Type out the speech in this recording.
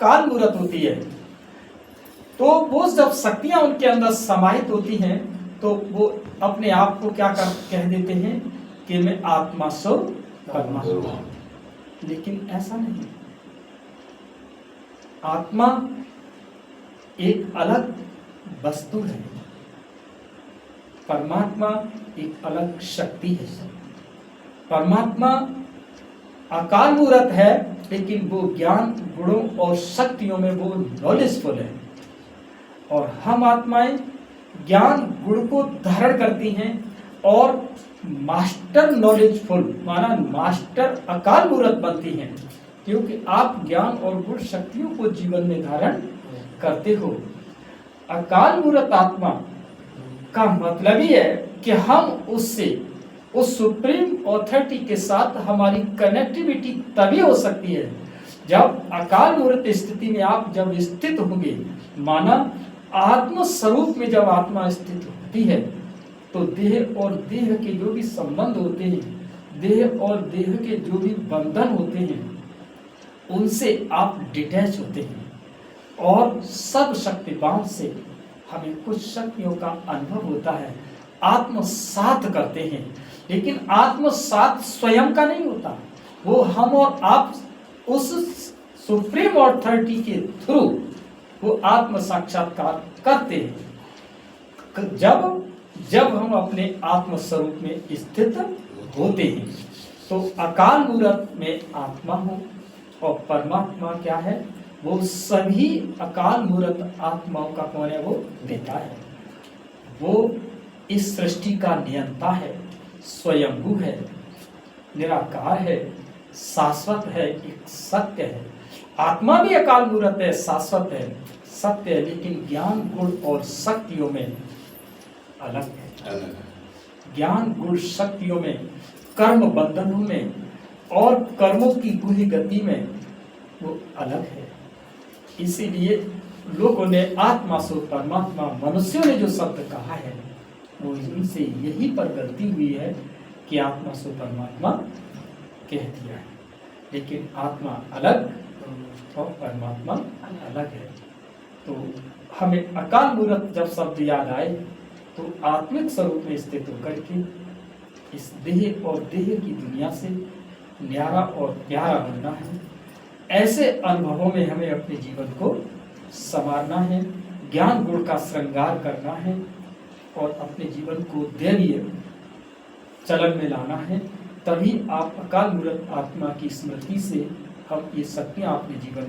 काल मूर्त होती है, तो वो जब शक्तियां उनके अंदर समाहित होती हैं तो वो अपने आप को क्या कह देते हैं कि मैं आत्मा सो परमात्मा। लेकिन ऐसा नहीं, आत्मा एक अलग वस्तु है, परमात्मा एक अलग शक्ति है। परमात्मा अकाल मूर्त है, लेकिन वो ज्ञान गुणों और शक्तियों में वो नॉलेजफुल है, और हम आत्माएं ज्ञान गुण को धारण करती हैं और मास्टर नॉलेजफुल माना मास्टर अकाल मूर्त बनती हैं, क्योंकि आप ज्ञान और गुण शक्तियों को जीवन में धारण करते हो। अकाल मूर्त आत्मा का मतलब ही है कि हम उससे, उस सुप्रीम ऑथोरिटी के साथ हमारी कनेक्टिविटी तभी हो सकती है जब अकाल मूर्त स्थिति में आप जब स्थित होंगे, माना आत्म स्वरूप में जब आत्मा स्थित होती है तो देह और देह के जो भी संबंध होते हैं, देह और देह के जो भी बंधन होते हैं, उनसे आप डिटैच होते हैं और सब शक्तिवान से हमें कुछ शक्तियों का अनुभव होता है, आत्मसात करते हैं। लेकिन आत्मसात स्वयं का नहीं होता, वो हम और आप उस सुप्रीम ऑथोरिटी के थ्रू वो आत्म साक्षात्कार करते हैं जब हम अपने आत्म स्वरूप में स्थित होते हैं। तो अकाल मूर्त में आत्मा हो और परमात्मा क्या है, वो सभी अकाल मूर्त आत्माओं का कौन है, वो पिता है। वो इस सृष्टि का नियंता है, स्वयंभू है, निराकार है, शाश्वत है, एक सत्य है। आत्मा भी अकाल मूर्त है, शाश्वत है, सत्य है, लेकिन ज्ञान गुण और शक्तियों में अलग है। ज्ञान गुण शक्तियों में, कर्म बंधनों में और कर्मों की पूरी गति में वो अलग है। इसीलिए लोगों ने आत्मा सो परमात्मा, मनुष्यों ने जो शब्द कहा है वो इनसे यही पर गलती हुई है कि आत्मा सो परमात्मा कह दिया है, लेकिन आत्मा अलग और परमात्मा अलग है। तो हमें अकाल मूर्त जब शब्द याद आए तो आत्मिक स्वरूप में स्थित होकर के इस देह और देह की दुनिया से न्यारा और प्यारा बनना है। ऐसे अनुभवों में हमें अपने जीवन को संवारना है, ज्ञान गुण का श्रृंगार करना है और अपने जीवन को दैवीय चलन में लाना है। तभी आप अकाल मूर्त आत्मा की स्मृति से हम ये शक्तियाँ अपने जीवन